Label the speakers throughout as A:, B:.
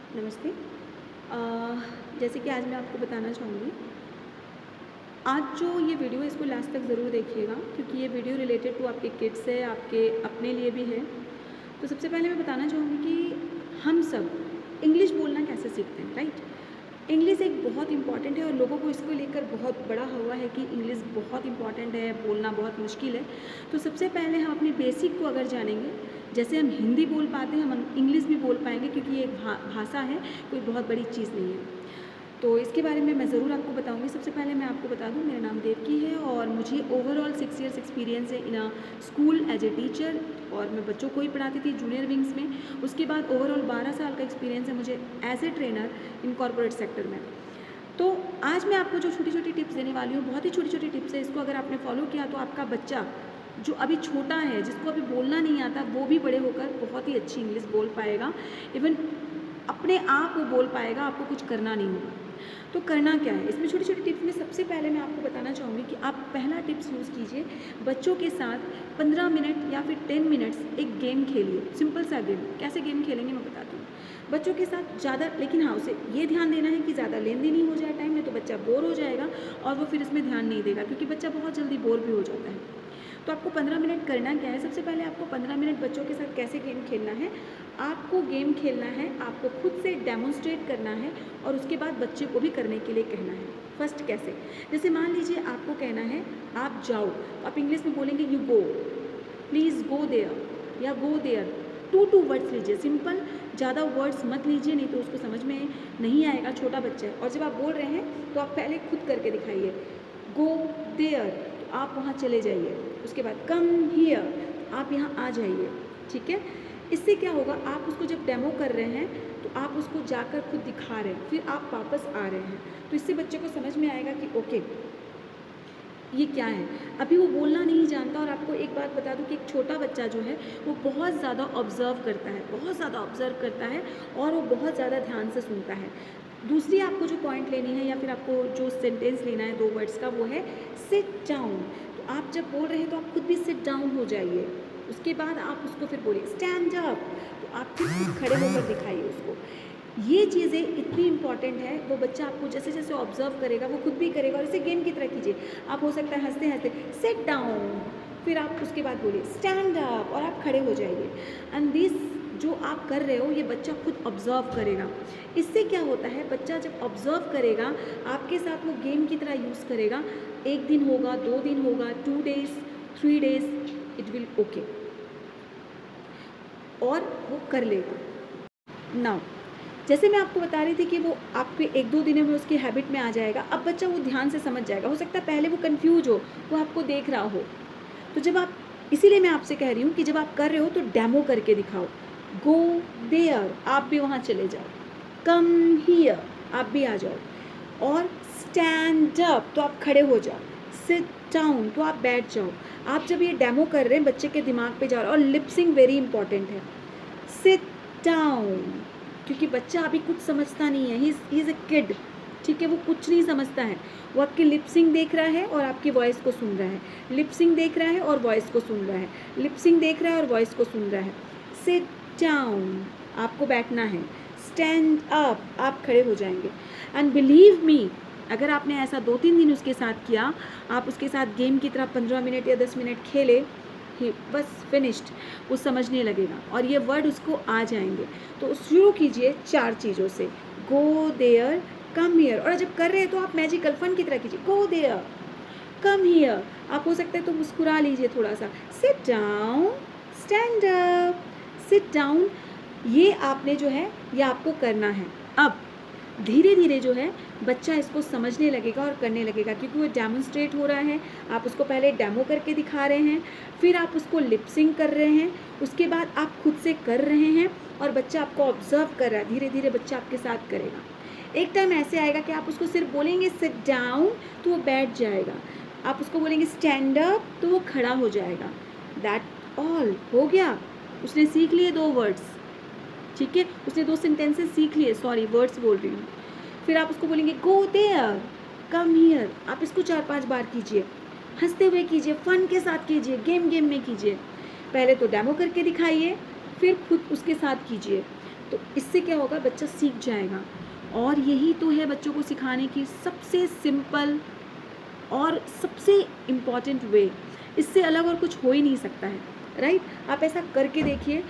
A: नमस्ते। अ, जैसे कि आज मैं आपको बताना चाहूँगी, आज जो ये वीडियो है इसको लास्ट तक ज़रूर देखिएगा क्योंकि ये वीडियो रिलेटेड टू आपके किड्स है, आपके अपने लिए भी है। तो सबसे पहले मैं बताना चाहूँगी कि हम सब इंग्लिश बोलना कैसे सीखते हैं, राइट? इंग्लिश एक बहुत इम्पॉर्टेंट है और लोगों को इसको लेकर बहुत बड़ा हुआ है कि इंग्लिश बहुत इम्पॉर्टेंट है, बोलना बहुत मुश्किल है। तो सबसे पहले हम अपने बेसिक को अगर जानेंगे, जैसे हम हिंदी बोल पाते हैं हम इंग्लिश भी बोल पाएंगे क्योंकि ये एक भाषा है, कोई बहुत बड़ी चीज़ नहीं है। तो इसके बारे में मैं ज़रूर आपको बताऊंगी। सबसे पहले मैं आपको बता दूं, मेरा नाम देवकी है और मुझे ओवरऑल 6 इयर्स एक्सपीरियंस है in a school as a teacher, और मैं बच्चों को ही पढ़ाती थी जूनियर विंग्स में। उसके बाद ओवरऑल 12 साल का एक्सपीरियंस है मुझे as a trainer in corporate sector में। तो आज मैं आपको जो छोटी छोटी टिप्स देने वाली हूँ, बहुत ही छोटी छोटी टिप्स है, इसको अगर आपने फॉलो किया तो आपका बच्चा जो अभी छोटा है, जिसको अभी बोलना नहीं आता, वो भी बड़े होकर बहुत ही अच्छी इंग्लिश बोल पाएगा। इवन अपने आप वो बोल पाएगा, आपको कुछ करना नहीं होगा। तो करना क्या है इसमें, छोटी छोटी टिप्स में सबसे पहले मैं आपको बताना चाहूँगी कि आप पहला टिप्स यूज़ कीजिए, बच्चों के साथ 15 मिनट या फिर 10 मिनट्स एक गेम खेलिए। सिंपल सा गेम। कैसे गेम खेलेंगे मैं बताती हूँ। बच्चों के साथ ज़्यादा, लेकिन हाँ उसे ये ध्यान देना है कि ज़्यादा लेन देन ही हो जाए टाइम में, तो बच्चा बोर हो जाएगा और वो फिर इसमें ध्यान नहीं देगा क्योंकि बच्चा बहुत जल्दी बोर भी हो जाता है। तो आपको 15 मिनट करना क्या है, सबसे पहले आपको 15 मिनट बच्चों के साथ कैसे गेम खेलना है, आपको गेम खेलना है, आपको खुद से डेमोन्स्ट्रेट करना है और उसके बाद बच्चे को भी करने के लिए कहना है। फर्स्ट कैसे, जैसे मान लीजिए आपको कहना है आप जाओ, तो आप इंग्लिश में बोलेंगे you go, please go there या गो देयर। टू वर्ड्स लीजिए, सिंपल, ज़्यादा वर्ड्स मत लीजिए, नहीं तो उसको समझ में नहीं आएगा, छोटा बच्चा है। और जब आप बोल रहे हैं तो आप पहले खुद करके दिखाइए, गो देयर, तो आप वहाँ चले जाइए। उसके बाद कम हियर, आप यहाँ आ जाइए। ठीक है, इससे क्या होगा, आप उसको जब डेमो कर रहे हैं तो आप उसको जाकर खुद दिखा रहे हैं, फिर आप वापस आ रहे हैं, तो इससे बच्चे को समझ में आएगा कि ओके ये क्या है। अभी वो बोलना नहीं जानता। और आपको एक बात बता दूं कि एक छोटा बच्चा जो है वो बहुत ज़्यादा ऑब्ज़र्व करता है, बहुत ज़्यादा ऑब्ज़र्व करता है और वो बहुत ज़्यादा ध्यान से सुनता है। दूसरी आपको जो पॉइंट लेनी है या फिर आपको जो सेंटेंस लेना है 2 वर्ड्स का, वो है सिट डाउन। तो आप जब बोल रहे हैं तो आप खुद भी सिट डाउन हो जाइए। उसके बाद आप उसको फिर बोलिए स्टैंड अप, तो आप फिर खुद खड़े होकर दिखाइए उसको। ये चीज़ें इतनी इंपॉर्टेंट है, वो बच्चा आपको जैसे जैसे ऑब्जर्व करेगा वो खुद भी करेगा। और इसे गेम की तरह कीजिए। आप हो सकता है हंसते हंसते सिट डाउन, फिर आप उसके बाद बोलिए स्टैंड अप और आप खड़े हो जाइए। एंड दिस जो आप कर रहे हो ये बच्चा खुद ऑब्जर्व करेगा। इससे क्या होता है, बच्चा जब ऑब्जर्व करेगा आपके साथ वो गेम की तरह यूज़ करेगा। 1 दिन होगा, 2 दिन होगा, 2 days, 3 days, it will okay, और वो कर लेगा। नाउ जैसे मैं आपको बता रही थी कि वो आपके 1-2 दिनों में उसकी हैबिट में आ जाएगा। अब बच्चा वो ध्यान से समझ जाएगा। हो सकता है पहले वो कंफ्यूज हो, वो आपको देख रहा हो। तो जब आप, इसीलिए मैं आपसे कह रही हूँ कि जब आप कर रहे हो तो डेमो करके दिखाओ। गो देयर, आप भी वहाँ चले जाओ। कम हियर, आप भी आ जाओ। और स्टैंड अप, तो आप खड़े हो जाओ। सिट डाउन, तो आप बैठ जाओ। आप जब ये डेमो कर रहे हैं बच्चे के दिमाग पे जा रहा है। और लिपसिंग वेरी इंपॉर्टेंट है। सिट डाउन, क्योंकि बच्चा अभी कुछ समझता नहीं है, ही इज़ अ किड। ठीक है, वो कुछ नहीं समझता है। वो आपकी लिपसिंग देख रहा है और आपकी वॉइस को सुन रहा है, लिपसिंग देख रहा है और वॉइस को सुन रहा है, लिपसिंग देख रहा है और वॉइस को सुन रहा है। सिट डाउन, आपको बैठना है। स्टैंड अप, आप खड़े हो जाएंगे। एंड बिलीव मी, अगर आपने ऐसा 2-3 दिन उसके साथ किया, आप उसके साथ गेम की तरह 15 मिनट या 10 मिनट खेले, बस फिनिश्ड, वो समझने लगेगा और ये वर्ड उसको आ जाएंगे। तो शुरू कीजिए 4 चीज़ों से, गो देयर, कम हियर। और जब कर रहे हैं तो आप मैजिकल फन की तरह कीजिए, गो देयर, कम हियर। आप हो सकता है तो मुस्कुरा लीजिए थोड़ा सा। Sit down, stand up, sit down. ये आपने जो है ये आपको करना है। अब धीरे धीरे जो है बच्चा इसको समझने लगेगा और करने लगेगा, क्योंकि वो डेमोन्स्ट्रेट हो रहा है। आप उसको पहले डेमो करके दिखा रहे हैं, फिर आप उसको लिपसिंग कर रहे हैं, उसके बाद आप खुद से कर रहे हैं और बच्चा आपको ऑब्जर्व कर रहा है। धीरे धीरे बच्चा आपके साथ करेगा। एक टाइम ऐसे आएगा कि आप उसको सिर्फ बोलेंगे सिट डाउन तो वो बैठ जाएगा, आप उसको बोलेंगे स्टैंड अप तो वो खड़ा हो जाएगा। दैट ऑल, हो गया, उसने सीख लिए 2 वर्ड्स। ठीक है, उसने 2 सेंटेंसेस सीख लिए, सॉरी वर्ड्स बोल रही हूँ। फिर आप उसको बोलेंगे गो देयर, कम हियर। आप इसको 4-5 बार कीजिए, हंसते हुए कीजिए, फन के साथ कीजिए, गेम में कीजिए। पहले तो डेमो करके दिखाइए, फिर खुद उसके साथ कीजिए। तो इससे क्या होगा, बच्चा सीख जाएगा। और यही तो है बच्चों को सिखाने की सबसे सिंपल और सबसे इम्पॉर्टेंट वे। इससे अलग और कुछ हो ही नहीं सकता है, राइट। आप ऐसा करके देखिए।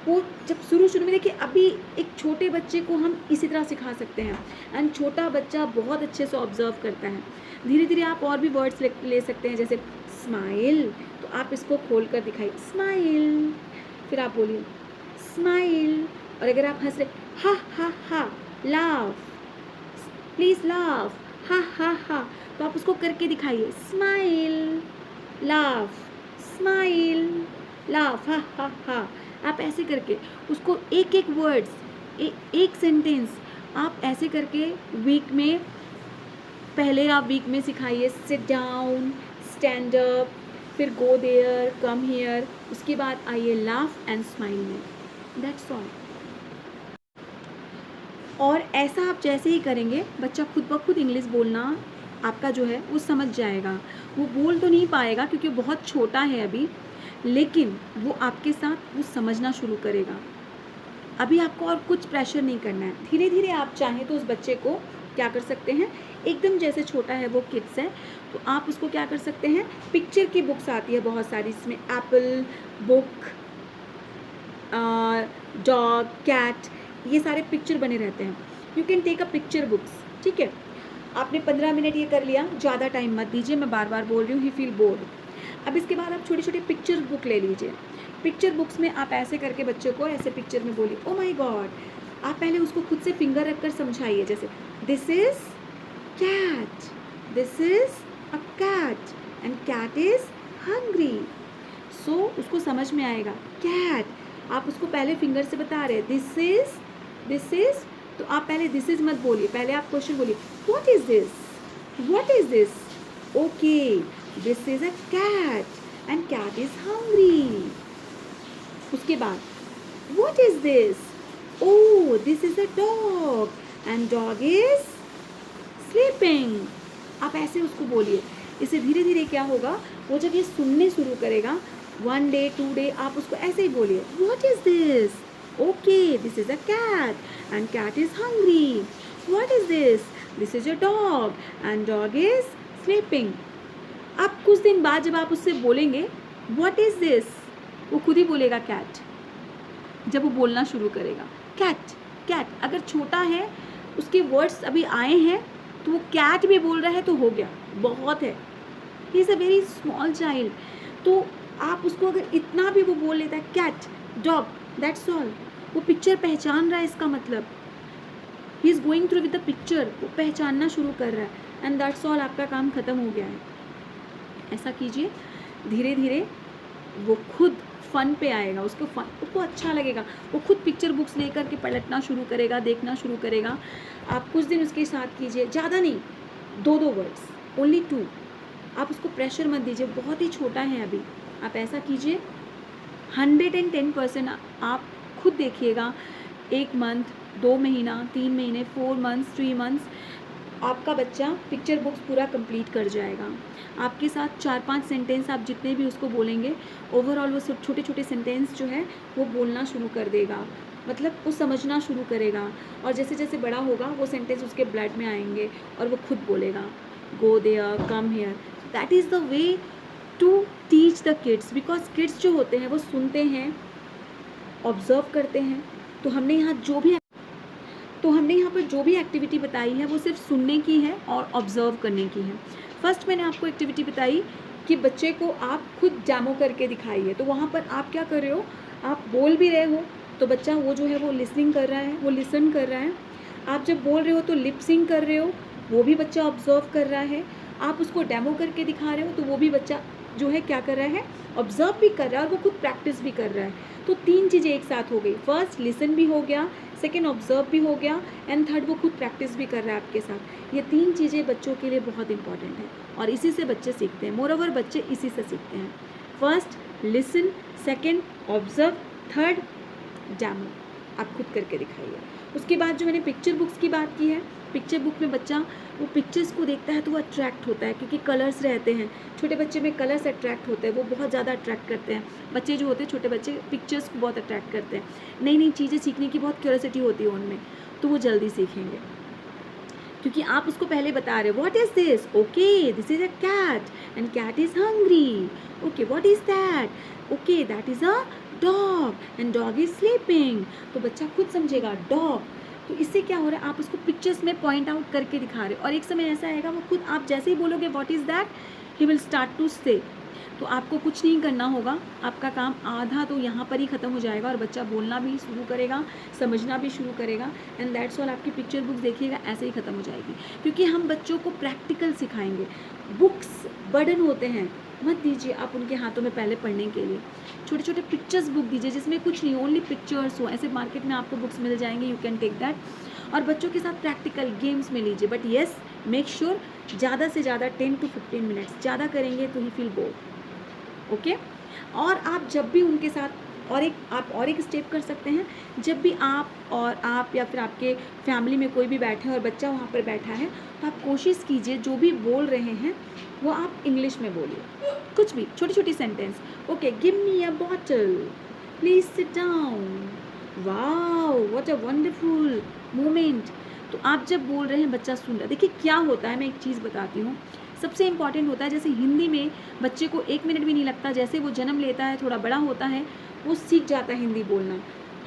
A: वो जब शुरू में देखिए, अभी एक छोटे बच्चे को हम इसी तरह सिखा सकते हैं, एंड छोटा बच्चा बहुत अच्छे से ऑब्जर्व करता है। धीरे धीरे आप और भी वर्ड्स ले सकते हैं, जैसे स्माइल, तो आप इसको खोल कर दिखाइए, स्माइल, फिर आप बोलिए स्माइल। और अगर आप हंस रहे, हा हा हा, लाफ, प्लीज़ लाफ, हा हा हा, तो आप उसको करके दिखाइए, स्माइल, लाफ, स्माइल, लाफ, हा हा हा। आप ऐसे करके उसको एक एक वर्ड्स, एक सेंटेंस आप ऐसे करके वीक में, पहले आप वीक में सिखाइए सिट डाउन, स्टैंड अप, फिर गो देयर, कम हियर, उसके बाद आइए लाफ एंड स्माइल में, दैट्स ऑल। और ऐसा आप जैसे ही करेंगे, बच्चा खुद ब खुद इंग्लिश बोलना आपका जो है वो समझ जाएगा। वो बोल तो नहीं पाएगा क्योंकि वो बहुत छोटा है अभी, लेकिन वो आपके साथ वो समझना शुरू करेगा। अभी आपको और कुछ प्रेशर नहीं करना है। धीरे धीरे आप चाहें तो उस बच्चे को क्या कर सकते हैं, एकदम जैसे छोटा है वो किड्स है, तो आप उसको क्या कर सकते हैं, पिक्चर की बुक्स आती है बहुत सारी, इसमें एप्पल बुक, डॉग, कैट, ये सारे पिक्चर बने रहते हैं। You can take a picture books, ठीक है। आपने 15 मिनट ये कर लिया, ज़्यादा टाइम मत दीजिए, मैं बार बार बोल रही हूँ, ही फील बोर्ड। अब इसके बाद आप छोटे छोटे पिक्चर बुक ले लीजिए। पिक्चर बुक्स में आप ऐसे करके बच्चे को ऐसे पिक्चर में बोलिए, ओ माय गॉड। आप पहले उसको खुद से फिंगर रखकर समझाइए, जैसे this is cat, this is a cat, and cat is hungry. So उसको समझ में आएगा कैट। आप उसको पहले फिंगर से बता रहे हैं दिस इज, तो आप पहले दिस इज मत बोलिए, पहले आप क्वेश्चन बोलिए, what is this, what is this, okay, this is a cat and cat is hungry. उसके बाद what is this, oh this is a dog and dog is sleeping. आप ऐसे उसको बोलिए। इससे धीरे धीरे क्या होगा, वो जब ये सुनने शुरू करेगा, 1 डे 2 डे आप उसको ऐसे ही बोलिए, what is this, okay this is a cat and cat is hungry, what is this is a dog and dog is sleeping. अब कुछ दिन बाद जब आप उससे बोलेंगे व्हाट इज दिस, वो खुद ही बोलेगा कैट। जब वो बोलना शुरू करेगा कैट कैट, अगर छोटा है उसके वर्ड्स अभी आए हैं तो वो कैट भी बोल रहा है तो हो गया, बहुत है। He is a very small child. तो आप उसको अगर इतना भी वो बोल लेता है कैट, डॉग, दैट्स ऑल, वो पिक्चर पहचान रहा है, इसका मतलब he is going through with the picture, वो पहचानना शुरू कर रहा है, एंड दैट्स ऑल, आपका काम ख़त्म हो गया है। ऐसा कीजिए, धीरे धीरे वो खुद फन पे आएगा, उसको अच्छा लगेगा, वो खुद पिक्चर बुक्स लेकर के पलटना शुरू करेगा, देखना शुरू करेगा। आप कुछ दिन उसके साथ कीजिए, ज़्यादा नहीं, 2 वर्ड्स, ओनली 2। आप उसको प्रेशर मत दीजिए, बहुत ही छोटा है अभी। आप ऐसा कीजिए, 110% आप खुद देखिएगा, 1 मंथ, 2 महीना, 3 महीने, 4 मंथ्स, 3 मंथ्स, आपका बच्चा पिक्चर बुक्स पूरा कंप्लीट कर जाएगा। आपके साथ 4-5 सेंटेंस आप जितने भी उसको बोलेंगे, ओवरऑल वो सब छोटे छोटे सेंटेंस जो है वो बोलना शुरू कर देगा, मतलब वो समझना शुरू करेगा। और जैसे जैसे बड़ा होगा वो सेंटेंस उसके ब्लड में आएंगे और वो खुद बोलेगा, go there, come here. That is the way to teach the kids, because kids जो होते हैं वो सुनते हैं, ऑब्जर्व करते हैं। तो हमने यहाँ पर जो भी एक्टिविटी बताई है वो सिर्फ सुनने की है और ऑब्जर्व करने की है। फर्स्ट मैंने आपको एक्टिविटी बताई कि बच्चे को आप खुद डेमो करके दिखाइए। तो वहाँ पर आप क्या कर रहे हो, आप बोल भी रहे हो तो बच्चा वो जो है वो लिसनिंग कर रहा है, वो लिसन कर रहा है। आप जब बोल रहे हो तो लिप सिंक कर रहे हो, वो भी बच्चा ऑब्जर्व कर रहा है। आप उसको डेमो करके दिखा रहे हो तो वो भी बच्चा जो है क्या कर रहा है, ऑब्जर्व भी कर रहा है और वो खुद प्रैक्टिस भी कर रहा है। तो 3 चीज़ें एक साथ हो गई, फर्स्ट लिसन भी हो गया, सेकेंड ऑब्जर्व भी हो गया, एंड थर्ड वो खुद प्रैक्टिस भी कर रहा है आपके साथ। ये 3 चीज़ें बच्चों के लिए बहुत इंपॉर्टेंट है और इसी से बच्चे सीखते हैं। मोर ओवर बच्चे इसी से सीखते हैं, first listen, second observe, third demo. आप खुद करके दिखाइए। उसके बाद जो मैंने पिक्चर बुक्स की बात की है, पिक्चर बुक में बच्चा वो पिक्चर्स को देखता है तो वो अट्रैक्ट होता है, क्योंकि कलर्स रहते हैं। छोटे बच्चे में कलर्स अट्रैक्ट होते हैं, वो बहुत ज़्यादा अट्रैक्ट करते हैं। बच्चे जो होते हैं छोटे बच्चे पिक्चर्स को बहुत अट्रैक्ट करते हैं। नई नई चीज़ें सीखने की बहुत क्यूरियोसिटी होती है उनमें, तो वो जल्दी सीखेंगे, क्योंकि आप उसको पहले बता रहे हो what is this, okay this is a cat and cat is hungry, okay what is that, okay that is a dog and dog is sleeping. तो बच्चा खुद समझेगा डॉग। तो इससे क्या हो रहा है, आप उसको पिक्चर्स में पॉइंट आउट करके दिखा रहे हो, और एक समय ऐसा आएगा वो खुद, आप जैसे ही बोलोगे what is that, he will start to say. तो आपको कुछ नहीं करना होगा, आपका काम आधा तो यहाँ पर ही ख़त्म हो जाएगा और बच्चा बोलना भी शुरू करेगा, समझना भी शुरू करेगा, एंड दैट्स ऑल। आपकी पिक्चर बुक्स देखिएगा ऐसे ही ख़त्म हो जाएगी, क्योंकि हम बच्चों को प्रैक्टिकल सिखाएंगे। बुक्स बर्डन होते हैं, मत दीजिए आप उनके हाथों में पहले पढ़ने के लिए। छोटे छोटे पिक्चर्स बुक दीजिए जिसमें कुछ नहीं, ओनली पिक्चर्स हो। ऐसे मार्केट में आपको बुक्स मिल जाएंगे, यू कैन टेक दैट, और बच्चों के साथ प्रैक्टिकल गेम्स में लीजिए। बट येस, मेक श्योर ज़्यादा से ज़्यादा 10 to 15 मिनट्स, ज़्यादा करेंगे तो ही फील बोर, ओके। और आप जब भी उनके साथ और एक स्टेप कर सकते हैं, जब भी आप या फिर आपके फैमिली में कोई भी बैठे और बच्चा वहाँ पर बैठा है, तो आप कोशिश कीजिए जो भी बोल रहे हैं वो आप इंग्लिश में बोलिए, कुछ भी छोटी छोटी sentence. Okay, give me a bottle, please sit down, wow what a wonderful moment. तो आप जब बोल रहे हैं बच्चा सुन रहा है। देखिए क्या होता है, मैं एक चीज़ बताती हूँ, सबसे इम्पॉर्टेंट होता है, जैसे हिंदी में बच्चे को 1 मिनट भी नहीं लगता, जैसे वो जन्म लेता है, थोड़ा बड़ा होता है, वो सीख जाता है हिंदी बोलना।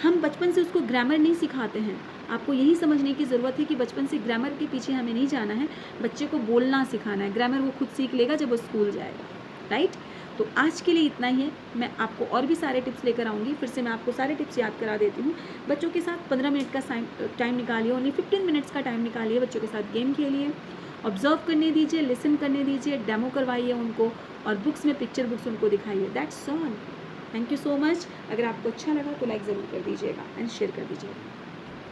A: हम बचपन से उसको ग्रामर नहीं सिखाते हैं। आपको यही समझने की ज़रूरत है कि बचपन से ग्रामर के पीछे हमें नहीं जाना है, बच्चे को बोलना सिखाना है। ग्रामर वो खुद सीख लेगा जब वो स्कूल जाएगा, राइट। तो आज के लिए इतना ही है। मैं आपको और भी सारे टिप्स लेकर आऊँगी। फिर से मैं आपको सारे टिप्स याद करा देती हूँ। बच्चों के साथ 15 मिनट का टाइम निकालिए, ओनली 15 मिनट्स का टाइम निकालिए, बच्चों के साथ गेम खेलिए, ऑब्जर्व करने दीजिए, लिसन करने दीजिए, डेमो करवाइए उनको, और बुक्स में पिक्चर बुक्स उनको दिखाइए। That's all. Thank you so much. अगर आपको अच्छा लगा तो लाइक ज़रूर कर दीजिएगा एंड शेयर कर दीजिएगा।